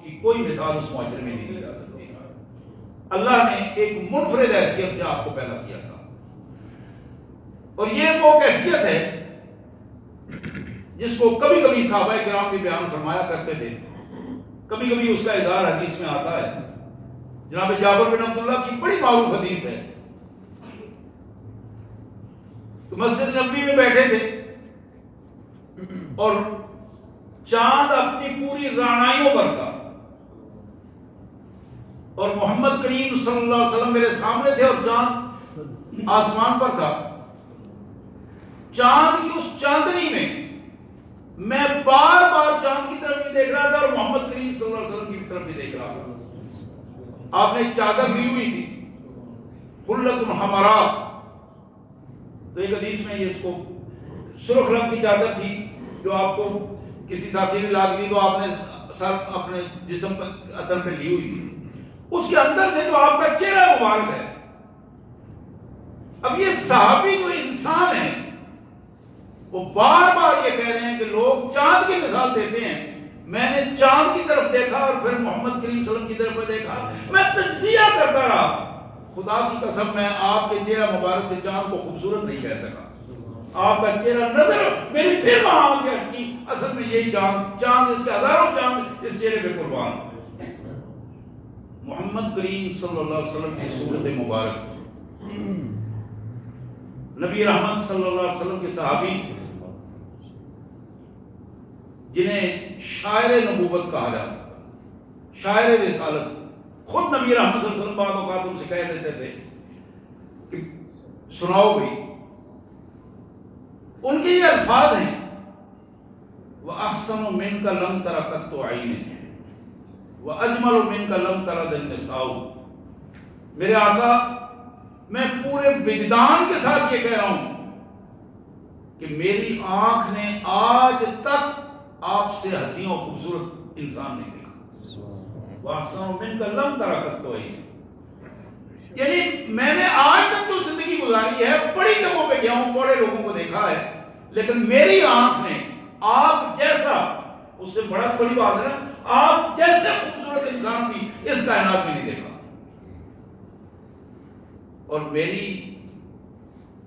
کی کوئی مثال اس معاشرے میں نہیں دی جا سکتی۔ اللہ نے ایک منفرد حیثیت سے آپ کو پیدا کیا تھا، اور یہ وہ کیفیت ہے جس کو کبھی کبھی صحابہ کرام بھی بیان فرمایا کرتے تھے، کبھی کبھی اس کا اظہار حدیث میں آتا ہے۔ جناب جابر بن عبداللہ کی بڑی معروف حدیث ہے، تو مسجد نبوی میں بیٹھے تھے اور چاند اپنی پوری رعنائیوں پر تھا، اور محمد کریم صلی اللہ علیہ وسلم میرے سامنے تھے اور چاند آسمان پر تھا۔ چاند کی اس چاندنی میں بار بار چاند کی طرف بھی دیکھ رہا تھا اور محمد کریم صلی اللہ علیہ وسلم کی طرف بھی دیکھ رہا تھا۔ آپ نے ایک چادر لی ہوئی تھی، حلۃ حمراء، تو ایک حدیث میں یہ اس کو سرخ رنگ کی چادر تھی جو آپ کو کسی ساتھی نے لا دی، تو آپ نے سر اپنے جسم پر اتر پہ لی ہوئی تھی، اس کے اندر سے جو آپ کا چہرہ مبارک ہے۔ اب یہ صحابی جو انسان ہیں وہ بار بار یہ کہہ رہے ہیں کہ لوگ چاند کی مثال دیتے ہیں، میں نے چاند کی طرف دیکھا اور پھر محمد کریم صلی اللہ علیہ وسلم کی طرف دیکھا، میں تجزیہ کرتا رہا، خدا کی قسم میں آپ کے چہرہ مبارک سے چاند کو خوبصورت نہیں کہہ سکا۔ آپ کا چہرہ نظر میری پھر وہاں آ گیا کہ اصل میں یہی چاند اس کے ہزاروں چاند اس چہرے پہ قربان۔ محمد کریم صلی اللہ علیہ وسلم کی صورت مبارک، نبی رحمت صلی اللہ علیہ وسلم کے صحابی جنہیں شاعر نبوت کہا جاتا ہے، شاعر رسالت، خود نبی رحمت صلی اللہ علیہ وسلم بعض اوقات ان سے کہہ دیتے تھے کہ سناؤ بھائی۔ ان کے یہ الفاظ ہیں، وَأَحْسَنُ مِنْكَ لَمْ تَرَ قَطُّ عَيْنٍ وَأَجْمَلُ مِنْكَ لَمْ تَرَ النِّسَاءُ۔ میرے آقا، میں پورے وجدان کے ساتھ یہ کہہ رہا ہوں کہ میری آنکھ نے آج تک آپ سے حسین و خوبصورت انسان نہیں دیکھا۔ وَأَحْسَنُ مِنْكَ لَمْ تَرَ قَطُّ عَيْنٍ، یعنی میں نے آج تک تو زندگی گزاری ہے، بڑی جگہوں پہ گیا ہوں، بڑے لوگوں کو دیکھا ہے، لیکن میری آنکھ نے آپ جیسا، اس سے بڑا بڑی بات ہے نا، آپ جیسے خوبصورت انسان بھی اس کائنات میں نہیں دیکھا۔ اور میری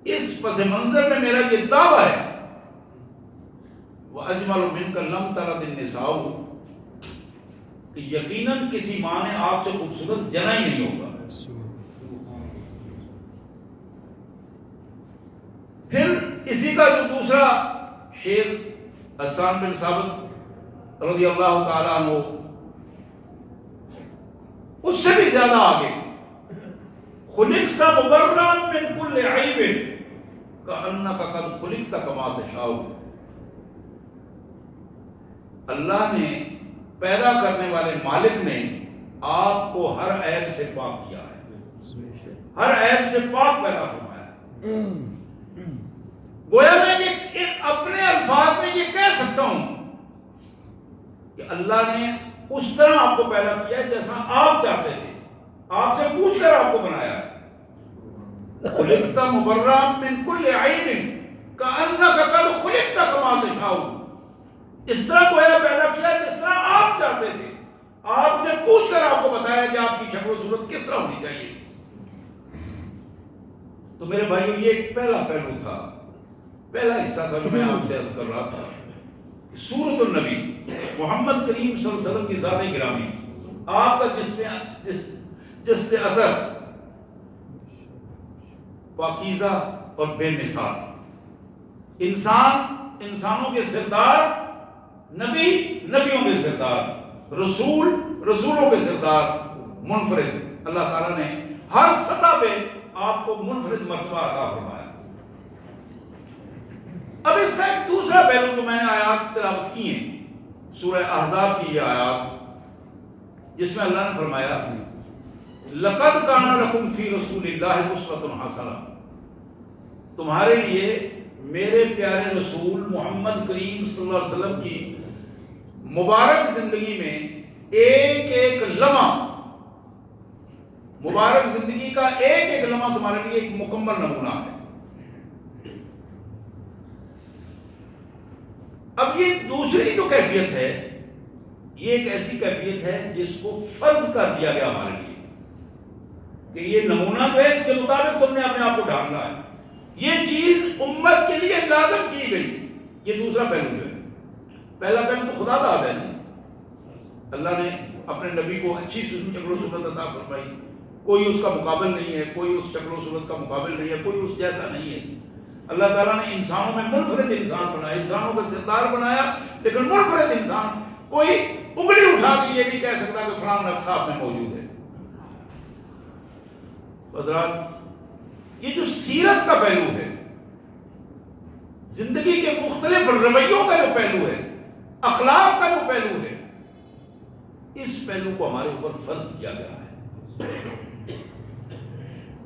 اس پس منظر میں میرا یہ دعویٰ ہے، وَأَجْمَلُ مِنْكَ لَمْ تَلَدِ النِّسَاءُ، کہ یقیناً کسی ماں نے آپ سے خوبصورت جنا ہی نہیں ہوگا۔ پھر اسی کا جو دوسرا شعر حسان بن ثابت رضی اللہ تعالیٰ عنہ، اس سے بھی زیادہ آگے، خلقت مبرأ من کل عیب کأنک قد خلقت کما تشاء۔ اللہ نے، پیدا کرنے والے مالک نے آپ کو ہر عیب سے پاک کیا ہے، ہر عیب سے پاک پیدا فرمایا ہے۔ گویا میں یہ اپنے الفاظ میں یہ کہہ سکتا ہوں کہ اللہ نے اس طرح آپ کو پیدا کیا ہے جیسا آپ چاہتے تھے، آپ سے پوچھ کر آپ کو بنایا ہے۔ خلقت مبرأ من کل عیب کأنک قد خلقت کما تشاء، اس طرح گویا پیدا کیا جس طرح آپ چاہتے تھے، آپ سے پوچھ کر آپ کو بتایا کہ آپ کی شکل و صورت کس طرح ہونی چاہیے۔ تو میرے بھائیو، یہ ایک پہلا پہلو تھا، پہلا حصہ تھا جو میں آپ سے عرض کر رہا تھا کہ سورۃ النبی محمد کریم صلی اللہ علیہ وسلم کی ذات گرامی، آپ کا جسم عطر پاکیزہ اور بے مثال، انسانوں کے سردار، نبی نبیوں کے سردار، رسول رسولوں کے سردار، منفرد، اللہ تعالیٰ نے ہر سطح پہ آپ کو منفرد مرتبہ عطا فرمایا۔ اب اس کا ایک دوسرا پہلو جو میں نے آیات تلاوت کی ہیں، سورہ احزاب کی یہ آیات، جس میں اللہ نے فرمایا لَقَدْ كَانَ لَكُمْ فِي رَسُولِ اللَّهِ أُسْوَةٌ حَسَنَةٌ، تمہارے لیے میرے پیارے رسول محمد کریم صلی اللہ علیہ وسلم کی مبارک زندگی میں ایک ایک لمحہ، مبارک زندگی کا ایک ایک لمحہ تمہارے لیے ایک مکمل نمونہ ہے۔ اب یہ دوسری جو کیفیت ہے، یہ ایک ایسی کیفیت ہے جس کو فرض کر دیا گیا ہمارے لیے کہ یہ نمونہ جو ہے اس کے مطابق تم نے اپنے آپ کو ڈھالنا ہے. یہ چیز امت کے لیے لازم کی گئی. یہ دوسرا پہلو جو ہے. پہلا پہلو تو خدا کا ہے نا, اللہ نے اپنے نبی کو اچھی شکل و صورت عطا فرمائی, کوئی اس کا مقابل نہیں ہے, کوئی اس شکل و صورت کا مقابل نہیں ہے, کوئی اس جیسا نہیں ہے. اللہ تعالیٰ نے انسانوں میں منفرد انسان بنایا, انسانوں کا سردار بنایا, لیکن منفرد انسان. کوئی انگلی اٹھا کے یہ نہیں کہہ سکتا کہ فلاں نقص آپ میں موجود ہے. حضرات یہ جو سیرت کا پہلو ہے, زندگی کے مختلف رویوں کا جو پہلو ہے, اخلاق کا جو پہلو ہے, اس پہلو کو ہمارے اوپر فرض کیا گیا ہے.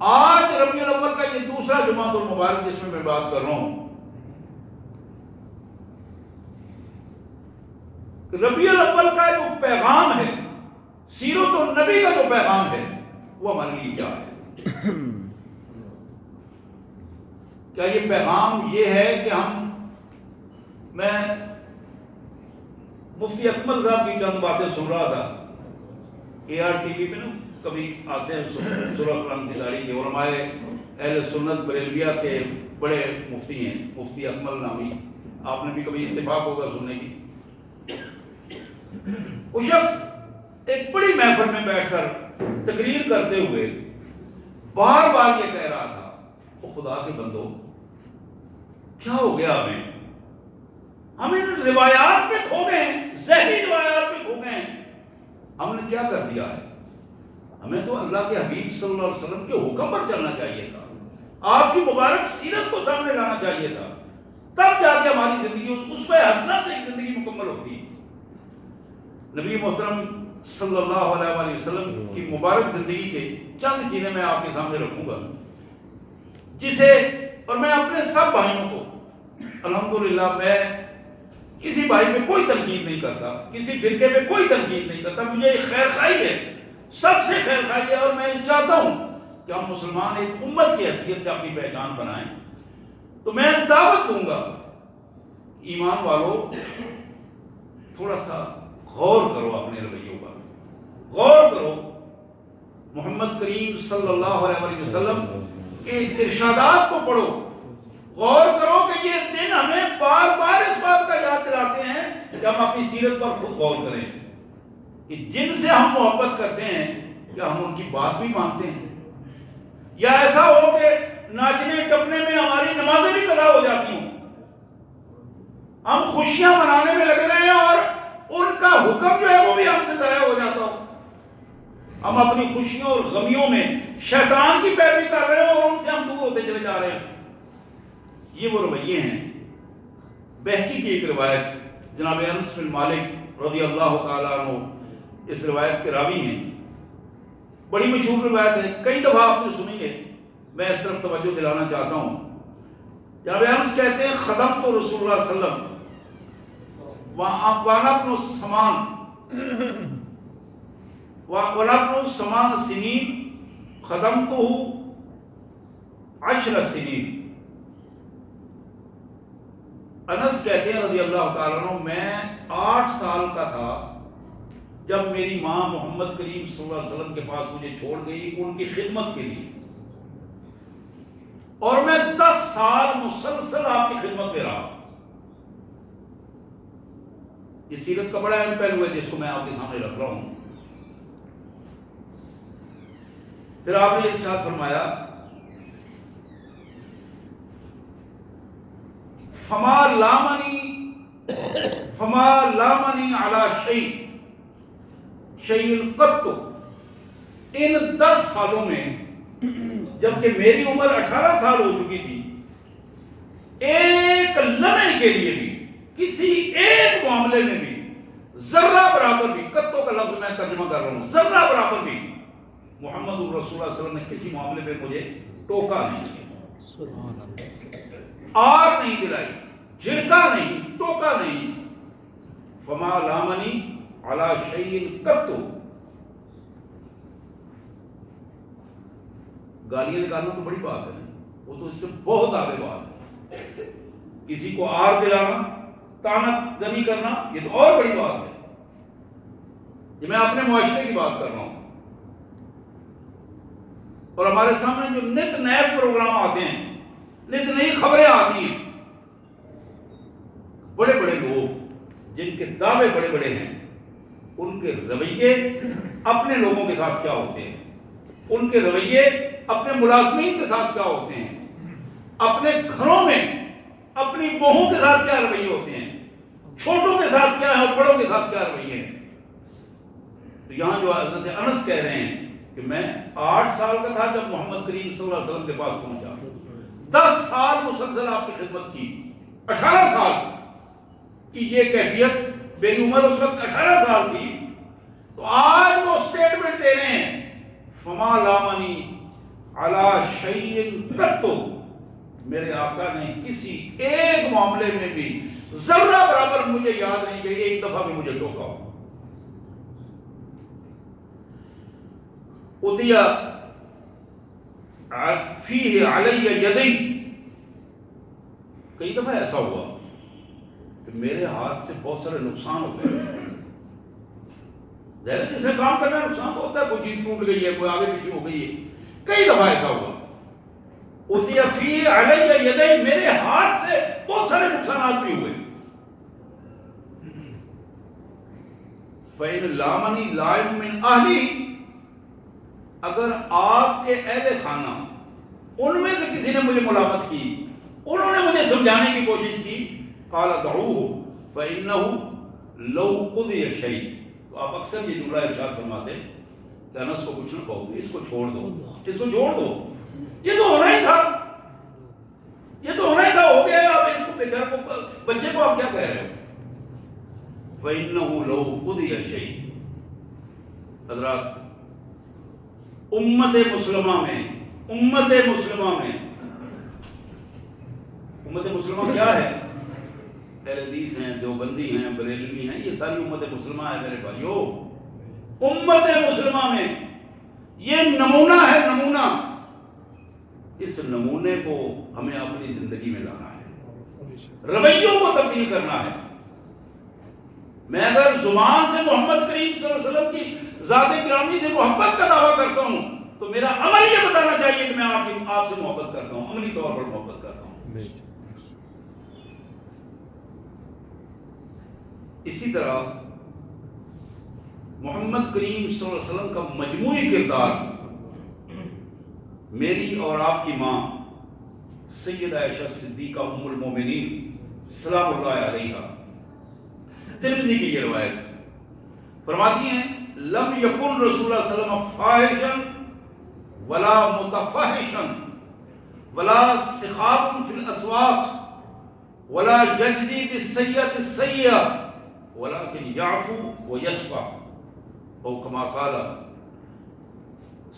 آج ربیع الاول کا یہ دوسرا جمعۃ المبارک جس میں بات کر رہا ہوں, ربیع الاول کا جو پیغام ہے, سیرت النبی کا جو پیغام ہے, وہ ہمارے لیے کیا ہے؟ کیا یہ پیغام یہ ہے کہ میں مفتی اکمل صاحب کی چند باتیں سن رہا تھا, ARTV پہ نا کبھی آتے ہیں سورہ قرآن کی داڑھی کے علماء اہل سنت بریلویہ کے بڑے مفتی ہیں, مفتی اکمل نامی, آپ نے بھی کبھی اتفاق ہوگا سننے کی. وہ شخص ایک بڑی محفل میں بیٹھ کر تقریر کرتے ہوئے بار بار یہ کہہ رہا تھا, وہ خدا کے بندو کیا ہو گیا ہمیں روایات میں کھو گئے ہیں, ذہنی روایات میں کھو گئے ہیں. ہم نے کیا کر دیا ہے؟ ہمیں تو اللہ کے حبیب صلی اللہ علیہ وسلم کے حکم پر چلنا چاہیے تھا, آپ کی مبارک سیرت کو سامنے لانا چاہیے تھا, تب جا کے ہماری زندگی اس پہ ہنسنا سے زندگی مکمل ہوتی. نبی محترم صلی اللہ علیہ وسلم کی مبارک زندگی کے چند چیزیں میں آپ کے سامنے رکھوں گا, جسے اور میں اپنے سب بھائیوں کو, الحمدللہ میں کسی بھائی پہ کوئی تنقید نہیں کرتا, کسی فرقے پہ کوئی تنقید نہیں کرتا, مجھے ایک خیر خواہی ہے, سب سے خیر خواہی ہے, اور میں چاہتا ہوں کہ ہم مسلمان ایک امت کی حیثیت سے اپنی پہچان بنائیں. تو میں دعوت دوں گا, ایمان والو تھوڑا سا غور کرو اپنے رویوں پر, غور کرو محمد کریم صلی اللہ علیہ وسلم کے ارشادات کو پڑھو, غور کرو کہ یہ دن ہمیں بار بار اس بات کا یاد دلاتے ہیں کہ ہم اپنی سیرت پر خود غور کریں کہ جن سے ہم محبت کرتے ہیں کیا ہم ان کی بات بھی مانتے ہیں, یا ایسا ہو کہ ناچنے ٹپنے میں ہماری نمازیں بھی قضا ہو جاتی ہوں, ہم خوشیاں منانے میں لگ رہے ہیں اور ان کا حکم جو ہے وہ بھی ہم سے ضائع ہو جاتا ہو. ہم اپنی خوشیوں اور غمیوں میں شیطان کی پیروی کر رہے ہیں اور ان سے ہم دور ہوتے چلے جا رہے ہیں. یہ وہ رویے ہیں. بہقی کی ایک روایت, جناب انس بن مالک رضی اللہ تعالیٰ عنہ اس روایت کے راوی ہیں, بڑی مشہور روایت ہے, کئی دفعہ آپ نے سنی ہے, میں اس طرف توجہ دلانا چاہتا ہوں. جناب انس کہتے ہیں خدمت رسول اللہ صلی اللہ علیہ وسلم وَنَبْنُ السَّمَانِ سِنِينَ خَدَمْتُهُ 10 سنین. انس کہتے ہیں رضی اللہ تعالیٰ عنہ, میں 8 سال کا تھا جب میری ماں محمد کریم صلی اللہ علیہ وسلم کے پاس مجھے چھوڑ گئی ان کی خدمت کے لیے, اور میں 10 سال مسلسل آپ کی خدمت میں رہا. یہ سیرت کا بڑا اہم پہلو ہے جس کو میں آپ کے سامنے رکھ رہا ہوں. پھر آپ نے ارشاد فرمایا فما لامنی علی شیء قط. ان 10 سالوں میں جبکہ میری عمر 18 سال ہو چکی تھی, ایک لمحے کے لیے بھی کسی ایک معاملے میں بھی ذرہ برابر بھی, قطوں کا لفظ میں ترجمہ کر رہا ہوں, ذرہ برابر بھی محمد رسول اللہ صلی اللہ علیہ وسلم نے کسی معاملے پہ مجھے ٹوکا نہیں کیا, آر نہیں دلائی, جھڑکا نہیں, ٹوکا نہیں. فما لامنی علی شیء قط. گالیاں نکالنا تو بڑی بات ہے, وہ تو اس سے بہت آگے بات ہے. کسی کو آر دلانا, طعنت زنی کرنا, یہ تو اور بڑی بات ہے. یہ میں اپنے معاشرے کی بات کر رہا ہوں، اور ہمارے سامنے جو نت نئے پروگرام آتے ہیں، نت نئی خبریں آتی ہیں، بڑے بڑے لوگ جن کے دعوے بڑے بڑے ہیں، ان کے رویے اپنے لوگوں کے ساتھ کیا ہوتے ہیں، ان کے رویے اپنے ملازمین کے ساتھ کیا ہوتے ہیں، اپنے گھروں میں اپنی بہووں کے ساتھ کیا رویے ہوتے ہیں، چھوٹوں کے ساتھ کیا ہے اور بڑوں کے ساتھ کیا رویے ہیں۔ تو یہاں جو حضرت انس کہہ رہے ہیں کہ میں 8 سال کا تھا جب محمد کریم صلی اللہ علیہ وسلم کے پاس پہنچا، 10 سال مسلسل آپ کی خدمت کی، 18 سال کی یہ کیفیت، میری عمر اس وقت 18 سال تھی، تو آج وہ سٹیٹمنٹ دے رہے ہیں فما لامنی علی شیء قط، میرے آقا نے کسی ایک معاملے میں بھی ذرہ برابر مجھے یاد نہیں کہ ایک دفعہ بھی مجھے ٹوکا ہو۔ اتیا فیہ علی یدی، کئی دفعہ ایسا ہوا کہ میرے ہاتھ سے بہت سارے نقصان ہو گئے۔ ظاہر جس نے کام کرنا نقصان تو ہوتا ہے، کوئی چیز ٹوٹ گئی ہے، کوئی آگے پیچھے ہو گئی ہے، کئی دفعہ ایسا ہوا۔ اتیا فیہ علی یدی، میرے ہاتھ سے بہت سارے نقصانات بھی ہوئے۔ فَإِنْ لَامَنِي لَائِمٌ مِّنْ أَهْلِهِ، اگر آپ کے اہل خانہ ان میں سے کسی نے مجھے ملامت کی، انہوں نے مجھے سمجھانے کی کوشش کی، قال دعوه فإنه لو قضي شيء، تو آپ اکثر یہ جملہ ارشاد فرماتے کہ انس کو کچھ نہ کہو گے، اس کو چھوڑ دو، اس کو چھوڑ دو، یہ تو ہونا ہی تھا، یہ تو ہونا ہی تھا، ہو گیا، آپ اس کو بیچارے کو، بچے کو آپ کیا کہہ رہے ہو؟ فإنه لو قضي شيء، حضرات امت مسلمہ میں کیا ہے؟ اہل حدیث ہیں، دیوبندی ہیں، بریلوی ہیں، یہ ساری امت مسلمہ ہے میرے بھائیو۔ امت مسلمہ میں یہ نمونہ ہے، نمونہ، اس نمونے کو ہمیں اپنی زندگی میں لانا ہے، رویوں کو تبدیل کرنا ہے۔ میں اگر زبان سے محمد کریم صلی اللہ علیہ وسلم کی ذات گرامی سے محبت کا دعویٰ کرتا ہوں تو میرا عمل یہ بتانا چاہیے کہ میں آپ سے محبت کرتا ہوں، عملی طور پر محبت کرتا ہوں۔ اسی طرح محمد کریم صلی اللہ علیہ وسلم کا مجموعی کردار میری اور آپ کی ماں سیدہ عائشہ صدیقہ ام المومنین سلام اللہ علیہا، ترمذی کی یہ روایت فرماتی ہیں لم یکن رسول اللہ صلی اللہ علیہ وسلم فاحشا ولا متفحشا ولا سخاب فی الاسواق ولا یجزی بالسیئۃ السیئہ ولکن یعفو ویصفح، او کما قال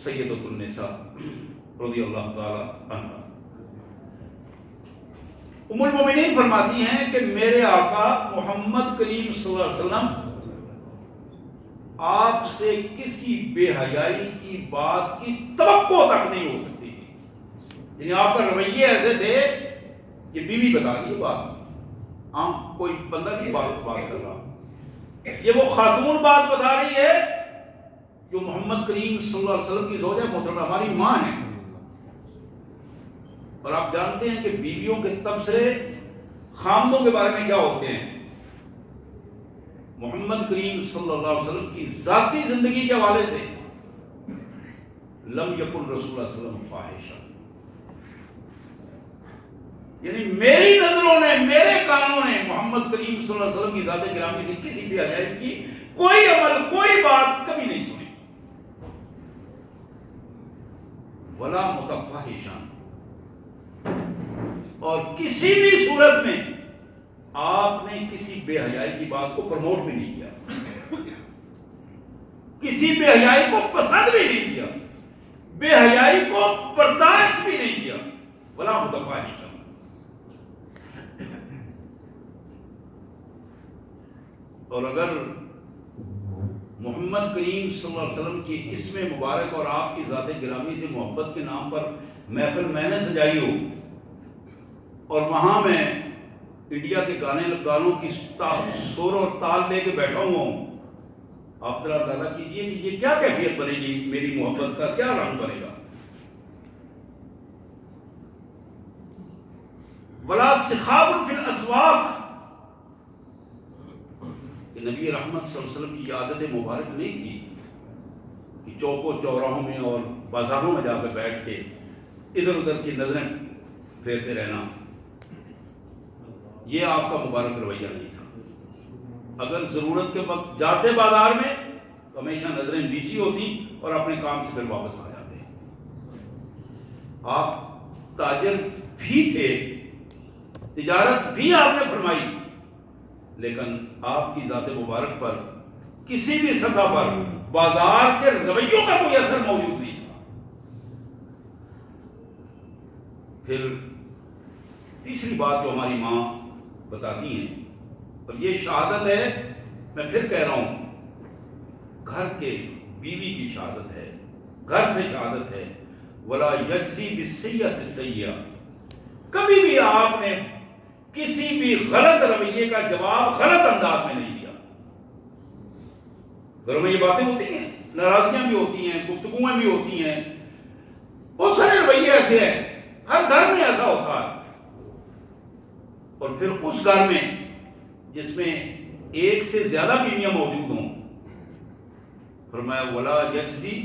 سیدۃ النساء رضی اللہ تعالی عنہا۔ ام المومنین فرماتی ہیں کہ میرے آقا محمد کریم صلی اللہ علیہ وسلم آپ سے کسی بے حیائی کی بات کی توقع تک نہیں ہو سکتی تھی، یعنی آپ کا رویے ایسے تھے کہ بیوی بتا رہی ہے بات، عام کوئی بندہ نہیں بات کر رہا، یہ وہ خاتون بات بتا رہی ہے جو محمد کریم صلی اللہ علیہ وسلم کی زوجہ محترمہ ہماری ماں ہے۔ اور آپ جانتے ہیں کہ بیویوں کے تبصرے خامدوں کے بارے میں کیا ہوتے ہیں؟ محمد کریم صلی اللہ علیہ وسلم کی ذاتی زندگی کے حوالے سے لم یکن رسول اللہ صلی اللہ علیہ وسلم فاحشا، یعنی میری نظروں نے، میرے کانوں نے محمد کریم صلی اللہ علیہ وسلم کی ذات گرامی سے کسی بھی حیائی کی کوئی عمل، کوئی بات کبھی نہیں سنی۔ ولا متفحشا، اور کسی بھی صورت میں آپ نے کسی بے حیائی کی بات کو پروموٹ بھی نہیں کیا، کسی بے حیائی کو پسند بھی نہیں کیا، بے حیائی کو برداشت بھی نہیں کیا۔ ولا متفحشا، اور اگر محمد کریم صلی اللہ علیہ وسلم کی اسم مبارک اور آپ کی ذات گرامی سے محبت کے نام پر محفل میں نے سجائی ہو اور وہاں میں انڈیا کے گانوں کی سور اور تال لے کے بیٹھا ہوا ہوں، آپ ذرا اندازہ کیجئے کہ یہ کیا کیفیت بنے گی، میری محبت کا کیا رنگ بنے گا. ولا سخاب فی الاسواق، کہ نبی رحمت صلی اللہ علیہ وسلم کی عادت مبارک نہیں تھی کہ چوکوں چوراہوں میں اور بازاروں میں جا کے بیٹھ کے ادھر ادھر کی نظریں پھیرتے رہنا. یہ آپ کا مبارک رویہ نہیں تھا. اگر ضرورت کے وقت جاتے بازار میں تو ہمیشہ نظریں نیچی ہوتی اور اپنے کام سے پھر واپس آ جاتے. آپ تاجر بھی تھے، تجارت بھی آپ نے فرمائی، لیکن آپ کی ذات مبارک پر کسی بھی سطح پر بازار کے رویوں کا کوئی اثر موجود نہیں تھا. پھر تیسری بات جو ہماری ماں بتاتی ہیں، اور یہ شہادت ہے، میں پھر کہہ رہا ہوں، گھر کے بیوی کی شہادت ہے، گھر سے شہادت ہے. ولا یجزی بالسیئۃ السیئہ، کبھی بھی آپ نے کسی بھی غلط رویے کا جواب غلط انداز میں نہیں دیا. گھروں میں یہ باتیں ہوتی ہیں، ناراضگیاں بھی ہوتی ہیں، گفتگویں بھی ہوتی ہیں، بہت سارے رویے ایسے ہیں، ہر گھر میں ایسا ہوتا ہے. اور پھر اس گھر میں جس میں ایک سے زیادہ بیویاں موجود ہوں، فرمایا ولا یجزی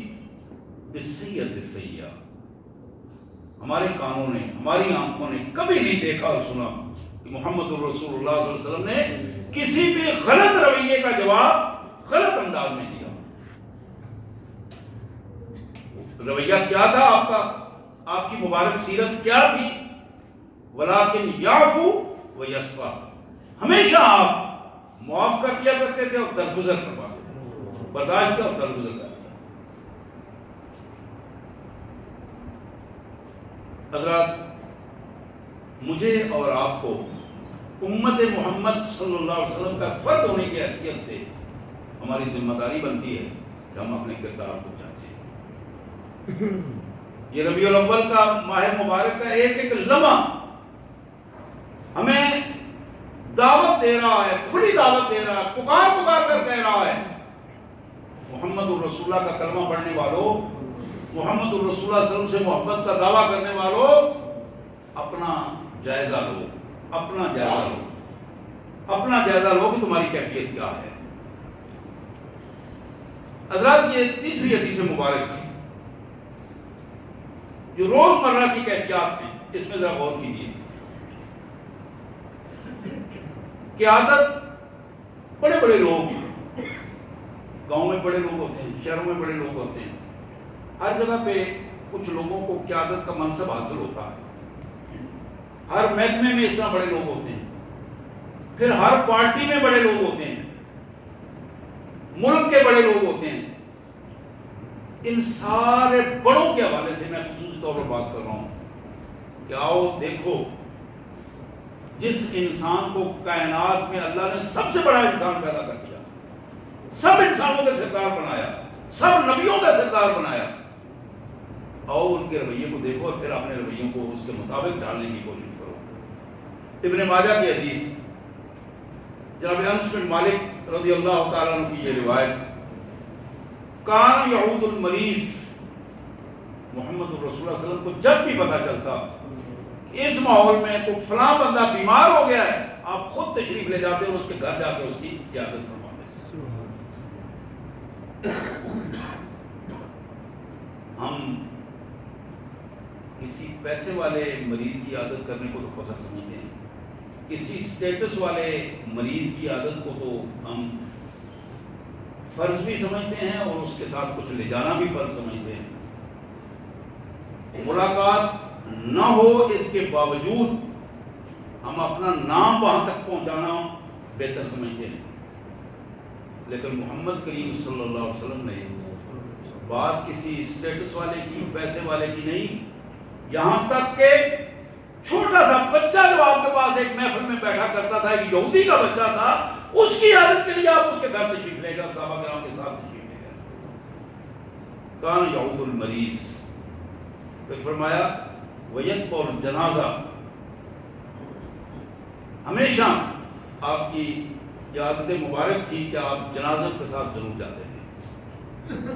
بالسیئۃ السیئہ. ہمارے کانوں نے، ہماری آنکھوں نے کبھی نہیں دیکھا اور سنا کہ محمد رسول اللہ صلی اللہ علیہ وسلم نے کسی بھی غلط رویے کا جواب غلط انداز میں دیا. رویہ کیا تھا آپ کا، آپ کی مبارک سیرت کیا تھی؟ ولیکن یعفو ویصفح، ہمیشہ آپ معاف کر دیا کرتے تھے اور درگزر کرواتے تھے، برداشت اور درگزر کرتے. حضرات، مجھے اور آپ کو امت محمد صلی اللہ علیہ وسلم کا فرد ہونے کی حیثیت سے ہماری ذمہ داری بنتی ہے کہ ہم اپنے کردار کو جانچیں. یہ ربیع الاول کا ماہ مبارک کا ایک ایک لمحہ ہمیں دعوت دے رہا ہے، کھلی دعوت دے رہا ہے، پکار پکار کر کہہ رہا ہے محمد الرسول اللہ کا کلمہ پڑھنے والوں، محمد الرسول اللہ صلی اللہ علیہ وسلم سے محبت کا دعویٰ کرنے والوں، اپنا جائزہ لو، اپنا جائزہ لو، اپنا جائزہ لو کہ تمہاری کیفیت کیا ہے. حضرات، یہ تیسری حدیث مبارک جو روزمرہ کی کیفیات ہیں، اس میں ذرا غور کیجیے. قیادت بڑے بڑے لوگ، گاؤں میں بڑے لوگ ہوتے ہیں، شہروں میں بڑے لوگ ہوتے ہیں، ہر جگہ پہ کچھ لوگوں کو قیادت کا منصب حاصل ہوتا ہے. ہر محکمے میں اس طرح بڑے لوگ ہوتے ہیں، پھر ہر پارٹی میں بڑے لوگ ہوتے ہیں، ملک کے بڑے لوگ ہوتے ہیں. ان سارے بڑوں کے حوالے سے میں خصوصی طور پر بات کر رہا ہوں کہ آؤ دیکھو، جس انسان کو کائنات میں اللہ نے سب سے بڑا انسان پیدا کر دیا، سب انسانوں کا سردار بنایا، سب نبیوں کا سردار بنایا، آؤ ان کے رویے کو دیکھو اور پھر اپنے رویوں کو اس کے مطابق ڈالنے کی کوشش کرو. ابن ماجہ کی حدیث، جناب انس بن مالک رضی اللہ تعالیٰ عنہ کی یہ روایت، کان یعود المریض، محمد الرسول اللہ صلی اللہ علیہ وسلم کو جب بھی پتہ چلتا اس ماحول میں کوئی فلاں بندہ بیمار ہو گیا ہے، آپ خود تشریف لے جاتے اور اس کے گھر جا کے اس کی عیادت فرماتے. ہم کسی پیسے والے مریض کی عادت کرنے کو تو فخر سمجھتے ہیں، کسی سٹیٹس والے مریض کی عادت کو تو ہم فرض بھی سمجھتے ہیں اور اس کے ساتھ کچھ لے جانا بھی فرض سمجھتے ہیں. ملاقات نہ ہو اس کے باوجود ہم اپنا نام وہاں تک پہنچانا بہتر سمجھتے ہیں. لیکن محمد کریم صلی اللہ علیہ وسلم نے بات کسی سٹیٹس والے کی، پیسے والے کی نہیں، یہاں تک کہ چھوٹا سا بچہ جو آپ کے پاس ایک محفل میں بیٹھا کرتا تھا، ایک یہودی کا بچہ تھا، اس کی عادت کے لیے آپ اس کے گھر تشریف لے گئے، صحابہ کرام کے ساتھ تشریف لے گئے. کان یعود المریض، پھر فرمایا وَيَتْبَعُ الْجَنَازَةَ، ہمیشہ آپ کی یہ عادت مبارک تھی کہ آپ جنازے کے ساتھ ضرور جاتے تھے،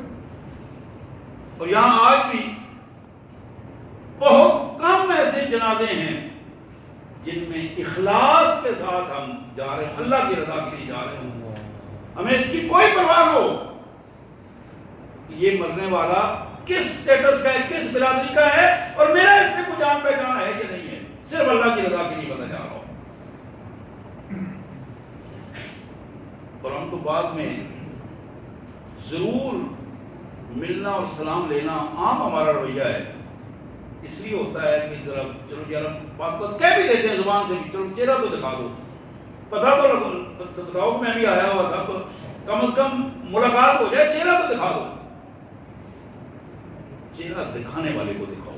اور یہاں آج بھی بہت کم ایسے جنازے ہیں جن میں اخلاص کے ساتھ ہم جا رہے ہیں، اللہ کی رضا کے لیے جا رہے ہیں، ہمیں اس کی کوئی پرواہ ہو کہ یہ مرنے والا کس سٹیٹس کا ہے، کس برادری کا ہے، اور میرا اس سے کوئی جان پہچان ہے کہ نہیں ہے، صرف اللہ کی رضا کے لیے بتا جا رہا ہوں۔ اور ہم تو بعد میں ضرور ملنا اور سلام لینا عام ہمارا رویہ ہے، اس لیے ہوتا ہے کہ ذرا چلو یار بات کہہ بھی دیتے ہیں زبان سے بھی، چلو چہرہ تو دکھا دو، پتہ تو بتاؤ کہ میں بھی آیا ہوا تھا، تو کم از کم ملاقات ہو جائے، چہرہ تو دکھا دو۔ چہرہ دکھانے والے کو دکھاؤ،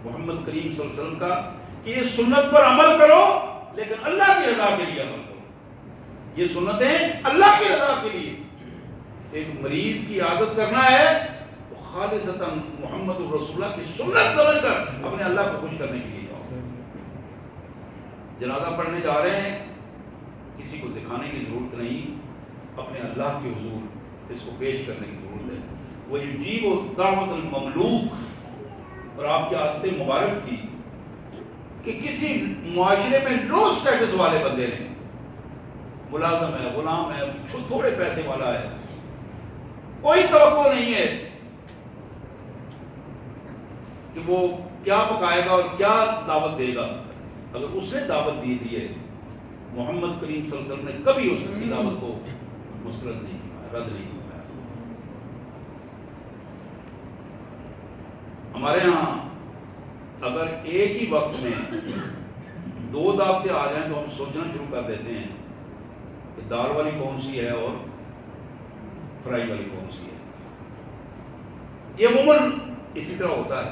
محمد کریم صلی اللہ علیہ وسلم کا کہ یہ سنت پر عمل کرو لیکن اللہ کی رضا کے لیے عمل کرو، یہ سنتیں اللہ کی رضا کے لیے۔ ایک مریض کی عادت کرنا ہے تو خالصتاً محمد رسول اللہ کی سنت سمجھ کر اپنے اللہ کو خوش کرنے کے لیے جاؤ۔ جنازہ پڑھنے جا رہے ہیں، کسی کو دکھانے کی ضرورت نہیں، اپنے اللہ کے حضور اس کو پیش کرنے کی ضرورت ہے۔ وہ یجیب دعوت المملوک، اور آپ کی عادت مبارک تھی کہ کسی معاشرے میں لو سٹیٹس والے بندے نے، ملازم ہے، غلام ہے، تھوڑے پیسے والا ہے، کوئی توقع نہیں ہے کہ وہ کیا پکائے گا اور کیا دعوت دے گا، اگر اس نے دعوت دی ہے، محمد کریم صلی اللہ علیہ وسلم نے کبھی اس کی دعوت کو مسترد نہیں کیا، رد نہیں کیا۔ ہمارے ہاں اگر ایک ہی وقت میں 2 دعوتیں آ جائیں تو ہم سوچنا شروع کر دیتے ہیں کہ دال والی کون سی ہے اور فرائی والی کون سی ہے۔ یہ عموماً اسی طرح ہوتا ہے،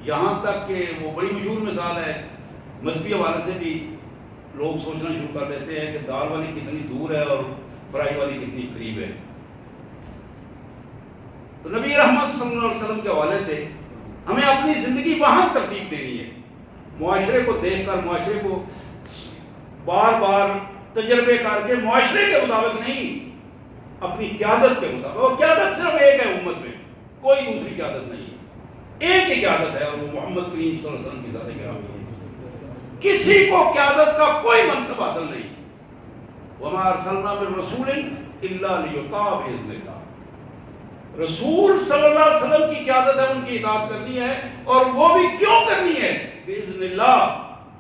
یہاں تک کہ وہ بڑی مشہور مثال ہے، مذہبی حوالے سے بھی لوگ سوچنا شروع کر دیتے ہیں کہ دال والی کتنی دور ہے اور فرائی والی کتنی قریب ہے۔ تو نبی رحمت صلی اللہ علیہ وسلم کے حوالے سے ہمیں اپنی زندگی وہاں ترتیب دینی ہے، معاشرے کو دیکھ کر، معاشرے کو بار بار تجربے کر کے، معاشرے کے مطابق نہیں، اپنی قیادت کے مطابق۔ اور قیادت صرف ایک ہے امت میں، کوئی دوسری قیادت نہیں ہے، ایک ہی قیادت ہے، اور وہ محمد کریم صلی اللہ علیہ وسلم کی ذات کرام ہے۔ کسی کو قیادت کا کوئی منصب حاصل نہیں۔ وما ارسلنا من رسول الا لیطاع باذن اللہ، رسول صلی اللہ علیہ وسلم کی قیادت ہے، ان کی اطاعت کرنی ہے، اور وہ بھی کیوں کرنی ہے؟ باذن اللہ،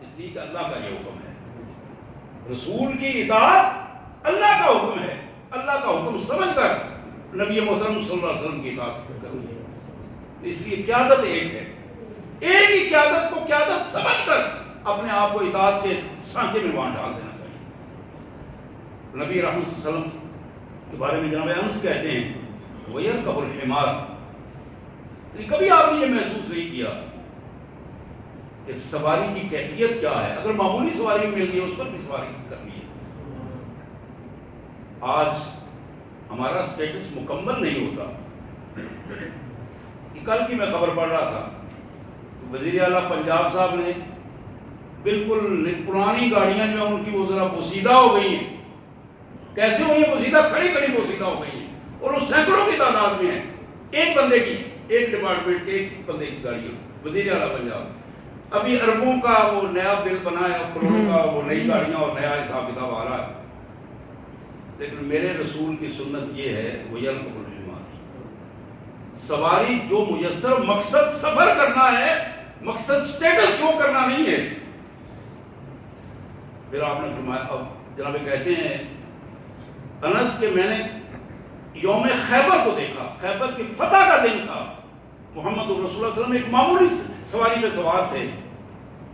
اس لیے کہ اللہ کا یہ حکم ہے۔ رسول کی اطاعت اللہ کا حکم ہے، اللہ کا حکم سمجھ کر نبی محترم صلی اللہ علیہ وسلم کی اطاعت کرنی ہے۔ اس لیے قیادت ایک ہے، ایک ہی قیادت کو قیادت سمجھ کر اپنے آپ کو اطاعت کے سانچے میں وہاں ڈال دینا چاہیے۔ نبی رحمت صلی اللہ علیہ وسلم کے بارے میں جناب انس کہتے ہیں وَيَرْكَبُ الْحِمَارَ، کبھی آپ نے یہ محسوس نہیں کیا کہ سواری کی کیفیت کیا ہے؟ اگر معمولی سواری مل گئی اس پر بھی سواری کرنی ہے۔ آج ہمارا سٹیٹس مکمل نہیں ہوتا۔ کل کی میں خبر پڑھ رہا تھا، وزیر اعلیٰ پنجاب صاحب نے بالکل پرانی گاڑیاں جو ان کی وہ ذرا بوسیدہ ہو گئی ہیں، کیسے ہوئی ہیں بوسیدہ؟ کھڑی کھڑی بوسیدہ ہو گئی ہیں، اور وہ سینکڑوں کی تعداد میں ہے، ایک بندے کی، ایک ڈپارٹمنٹ کے ایک بندے کی گاڑی، وزیر اعلیٰ پنجاب۔ ابھی اربوں کا وہ نیا بل بنا ہے، کروڑوں کا وہ نئی گاڑیاں اور نیا حساب کتاب آ رہا ہے، لیکن میرے رسول کی سنت یہ ہے وہ یرکب الحمار، سواری جو میسر، مقصد سفر کرنا ہے، مقصد سٹیٹس شو کرنا نہیں ہے۔ پھر آپ نے فرمایا، اب جناب کہتے ہیں انس کہ میں نے یوم خیبر کو دیکھا، خیبر کی فتح کا دن تھا، محمد رسول اللہ صلی اللہ علیہ وسلم ایک معمولی سواری پہ سوار تھے،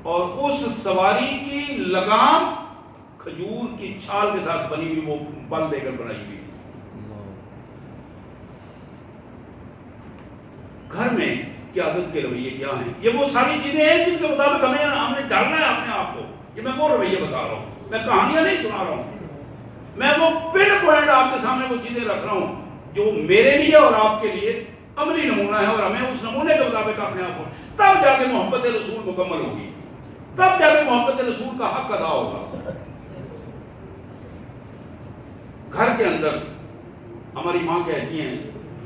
اور اس سواری کی لگام کھجور کی چھال کے ساتھ بنی ہوئی، وہ بل دے کر بنائی ہوئی۔ گھر میں قیادت کے رویے کیا ہیں؟ یہ وہ ساری چیزیں ہیں جن کے مطابق ہم نے ڈالنا ہے اپنے آپ کو۔ یہ میں وہ رویے بتا رہا ہوں، میں کہانیاں نہیں سنا رہا ہوں، میں وہ پن پوائنٹ آپ کے سامنے وہ چیزیں رکھ رہا ہوں جو میرے لیے اور آپ کے لیے عملی نمونہ ہے، اور ہمیں اس نمونے کے مطابق اپنے آپ کو، تب جا کے محبت رسول مکمل ہوگی، تب جا کے محبت رسول کا حق ادا ہوگا۔ گھر کے اندر ہماری ماں کہتی ہیں،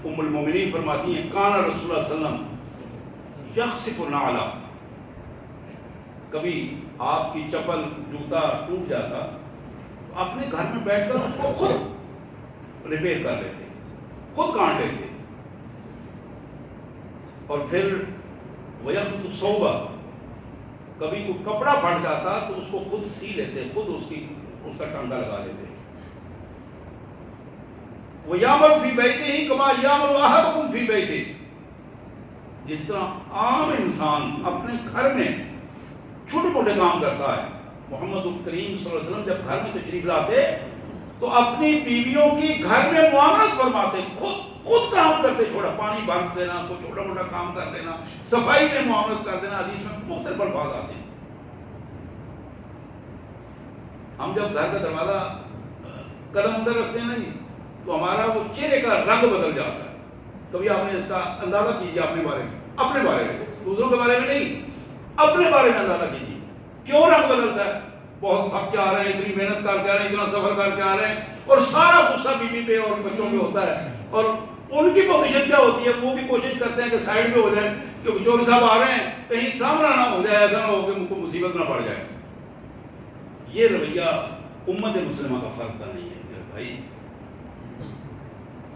ام المومنین فرماتی ہیں کان رسول اللہ صلی اللہ علیہ وسلم یخسف النعل، کبھی آپ کی چپل جوتا ٹوٹ جاتا تو اپنے گھر میں بیٹھ کر اس کو خود ریپیئر کر لیتے، خود کاٹ لیتے، اور پھر وَيَخْلُطُ الثَّوْبَ، کبھی کوئی کپڑا پھٹ جاتا تو اس کو خود سی لیتے، خود اس کا ٹانگا لگا لیتے۔ وَيَعْمَلُ فِي بَيْتِهِ كَمَا يَعْمَلُ أَحَدُكُمْ فِي بَيْتِهِ، جس طرح عام انسان اپنے گھر میں چھوٹے موٹے کام کرتا ہے، محمد کریم صلی اللہ علیہ وسلم جب گھر میں تشریف لاتے تو اپنی بیویوں کی گھر میں معاونت فرماتے، خود کام کرتے، چھوٹا پانی بھر دینا، کوئی چھوٹا موٹا کام کر دینا، صفائی میں معاونت کر دینا۔ حدیث میں مختلف الفاظ آتے ہیں۔ ہم جب گھر کا دروازہ قدم اندر رکھتے ہیں نا جی، تو ہمارا وہ چہرے کا رنگ بدل جاتا ہے۔ کبھی آپ نے اس کا اندازہ کیجیے اپنے بارے میں، دوسروں کے بارے میں نہیں، اپنے بارے میں اندازہ کیجیے کیوں رنگ بدلتا ہے۔ بہت تھک کے آ رہے ہیں، اتنی محنت کر کے آ رہے ہیں، اتنا سفر کر کے آ رہے ہیں، اور سارا غصہ بیوی پہ اور بچوں پہ ہوتا ہے، اور ان کی پوزیشن کیا ہوتی ہے، وہ بھی کوشش کرتے ہیں کہ سائڈ پہ ہو جائے، کیونکہ چوری صاحب آ رہے ہیں، کہیں سامنا نہ ہو جائے، ایسا نہ ہو کہ ان کو مصیبت نہ پڑ جائے۔ یہ رویہ امت مسلمہ کا فرق نہیں ہے میرے بھائی۔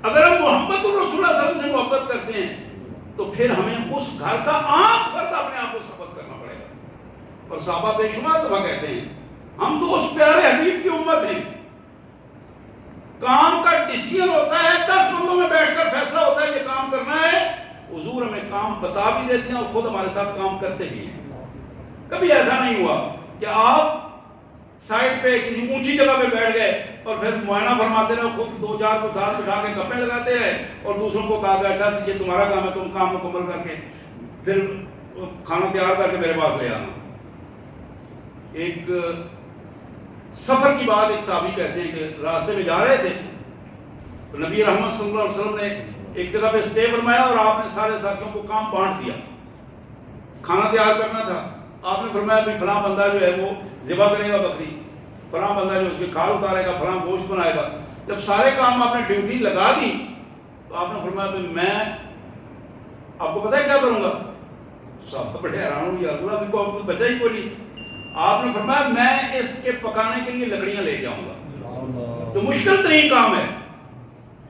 اگر ہم محمد الرسول اللہ صلی اللہ علیہ وسلم سے محبت کرتے ہیں تو پھر ہمیں اس گھر کا عام فرد اپنے آپ کو ثابت کرنا پڑے گا۔ اور صحابہ بے شمار دفعہ کہتے ہیں ہم تو اس پیارے حبیب کی امت ہیں، کام کا ڈیسیژن ہوتا ہے، 10 بندوں میں بیٹھ کر فیصلہ ہوتا ہے یہ کام کرنا ہے، حضور ہمیں کام بتا بھی دیتے ہیں اور خود ہمارے ساتھ کام کرتے بھی ہیں۔ کبھی ایسا نہیں ہوا کہ آپ سائڈ پہ کسی اونچی جگہ پہ بیٹھ گئے اور پھر معائنہ فرماتے رہے، خود 2-4 کو ساتھ بٹھا کے گپیں لگاتے رہے اور دوسروں کو کہا گیا اچھا یہ تمہارا کام ہے، تم کام مکمل کر کے پھر کھانا تیار کر کے میرے پاس لے آنا۔ ایک سفر کی بات ایک صحابی کہتے ہیں کہ راستے میں جا رہے تھے تو نبی رحمت صلی اللہ علیہ وسلم نے ایک جگہ پہ سٹے فرمایا اور آپ نے سارے ساتھیوں کو کام بانٹ دیا۔ کھانا تیار کرنا تھا، آپ نے فرمایا بھی فلاں بندہ جو ہے وہ ذبح کرے گا بکری، فلاں بندہ جو اس کے کھال اتارے گا، فلاں گوشت بنائے گا۔ جب سارے کام آپ نے ڈیوٹی لگا دی تو آپ نے فرمایا بھی میں آپ کو پتہ ہے کیا کروں گا؟ صاحب بڑے حیران ہو گیا، اللہ بھی کو اب تو بچا ہی کوئی نہیں۔ آپ نے فرمایا میں اس کے پکانے کے لیے لکڑیاں لے کے آؤں گا، تو مشکل ترین کام ہے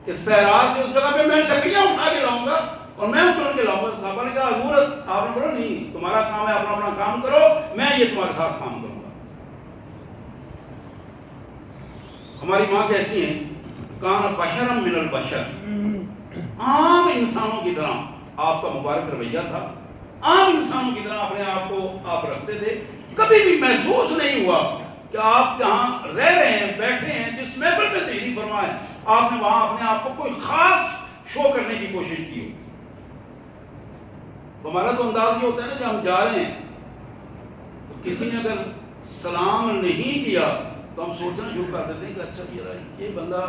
کہ صحرا سے اس جگہ پہ میں لکڑیاں اٹھا کے لاؤں گا اور میں چڑھ کے لاؤں گا۔ صحابہ نے کہا حضور آپ نے بولا نہیں، تمہارا کام ہے اپنا کام کرو، میں یہ تمہارے ساتھ کام کروں گا۔ ہماری ماں کہتی ہیں کان بشرا من البشر، عام انسانوں کی طرح آپ کا مبارک رویہ تھا، عام انسانوں کی طرح اپنے آپ کو آپ رکھتے تھے، کبھی بھی محسوس نہیں ہوا کہ آپ جہاں رہ رہے ہیں، بیٹھے ہیں، جس محفل میں تشریف فرما ہے، آپ نے وہاں اپنے آپ کو کوئی خاص شو کرنے کی کوشش کی ہو۔ ہمارا تو انداز یہ ہوتا ہے نا کہ ہم جا رہے ہیں تو کسی نے اگر سلام نہیں کیا تو ہم سوچنا شروع کر دیتے ہیں کہ اچھا یہ بندہ،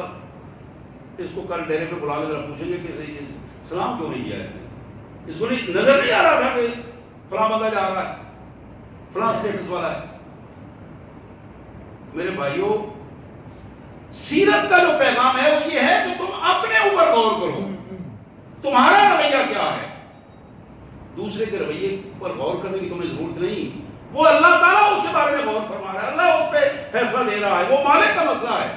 اس کو کل ڈیرے پہ بلا کے ذرا پوچھیں گے کہ سلام کیوں نہیں کیا اس کو نظر نہیں آ رہا تھا کہ فلاں بندہ جا رہا ہے، فلاں اسٹیٹس والا ہے۔ میرے بھائیوں، سیرت کا جو پیغام ہے وہ یہ ہے کہ تم اپنے اوپر غور کرو، تمہارا رویہ کیا ہے، دوسرے کے رویے پر غور کرنے کی تمہیں ضرورت نہیں۔ وہ اللہ تعالیٰ اس کے بارے میں غور فرما رہا ہے، اللہ اس پہ فیصلہ دے رہا ہے، وہ مالک کا مسئلہ ہے۔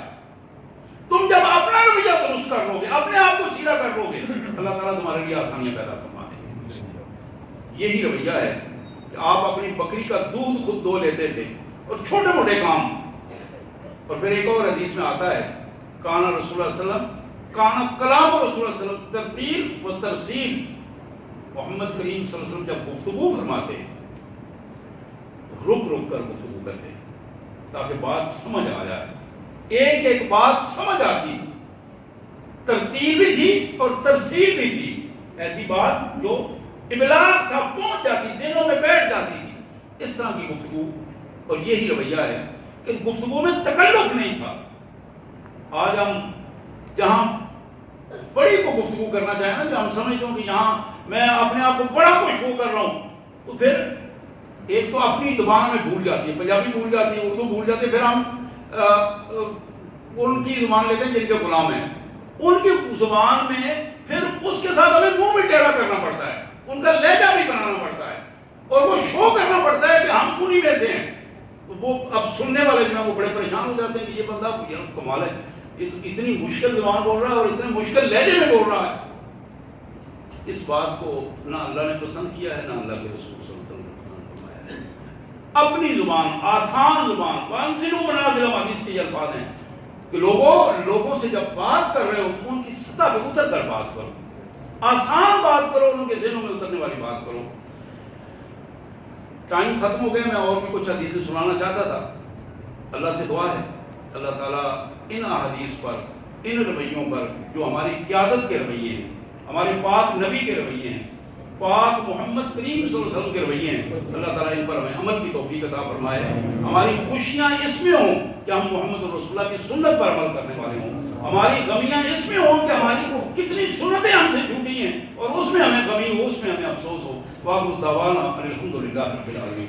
تم جب اپنا رویہ درست کر لو گے، اپنے آپ کو سیدھا کر لو گے، اللہ تعالیٰ تمہارے لیے آسانیاں پیدا فرما دے گے۔ یہی رویہ ہے کہ آپ اپنی بکری کا دودھ خود دو لیتے تھے اور چھوٹے موٹے کام۔ اور پھر ایک اور حدیث میں آتا ہے کانا رسول اللہ صلی اللہ علیہ وسلم، کانا کلام رسول اللہ صلی اللہ علیہ وسلم ترتیل و ترسیل، محمد کریم صلی اللہ علیہ وسلم جب گفتگو فرماتے رک کر گفتگو کرتے تاکہ بات سمجھ آ جائے، ایک ایک بات سمجھ آتی، ترتیب بھی تھی اور ترسیل بھی تھی، ایسی بات جو ابلاغ تھا، پہنچ جاتی، ذہنوں میں بیٹھ جاتی تھی، اس طرح کی گفتگو۔ اور یہی رویہ ہے کہ گفتگو میں تکلف نہیں تھا۔ آج ہم جہاں بڑی کو گفتگو کرنا چاہیں نا، کہ ہم سمجھتے ہوں کہ یہاں میں اپنے آپ کو بڑا کچھ شو کر رہا ہوں، تو پھر ایک تو اپنی زبان میں بھول جاتی ہے، پنجابی بھول جاتی ہے، اردو بھول جاتی ہے، پھر ہم ان کی زبان لیتے ہیں جن کے غلام ہیں، ان کی زبان میں پھر اس کے ساتھ ہمیں منہ بھی ٹیڑھا کرنا پڑتا ہے، ان کا لہجہ بھی بنانا پڑتا ہے، اور وہ شو کرنا پڑتا ہے کہ ہم انہی میں سے ہیں. وہ اب سننے والے جو ہیں وہ بڑے پریشان ہو جاتے ہیں کہ یہ بندہ کمال ہے، یہ تو اتنی مشکل زبان بول رہا ہے اور اتنے مشکل لہجے میں بول رہا ہے. اس بات کو نہ اللہ نے پسند کیا ہے، نہ اللہ کے رسول صلی اللہ علیہ وسلم نے پسند فرمایا ہے. اپنی زبان، آسان زبان، وانزلوا منازل، حدیث کے یہ الفاظ ہیں کہ لوگوں سے جب بات کر رہے ہو تو ان کی سطح پہ اتر کر بات کرو، آسان بات کرو، ان کے ذہنوں میں اترنے والی بات کرو. ٹائم ختم ہو گیا، میں اور بھی کچھ حدیثیں سنانا چاہتا تھا. اللہ سے دعا ہے اللہ تعالیٰ ان احادیث پر، ان رویوں پر جو ہماری قیادت کے رویے ہیں، ہمارے پاک نبی کے رویے ہیں، پاک محمد کریم صلی اللہ علیہ وسلم کے رویے ہیں، اللہ تعالیٰ ان پر ہمیں عمل کی توفیق عطا فرمائے. ہماری خوشیاں اس میں ہوں کہ ہم محمد رسول اللہ کی سنت پر عمل کرنے والے ہوں، ہماری غمیاں اس میں ہوں کہ ہماری کتنی سنتیں ہم سے چھوٹی ہیں اور اس میں ہمیں غمی ہو، اس میں ہمیں افسوس ہو. وآخر دعوانا الحمدللہ رب العالمین.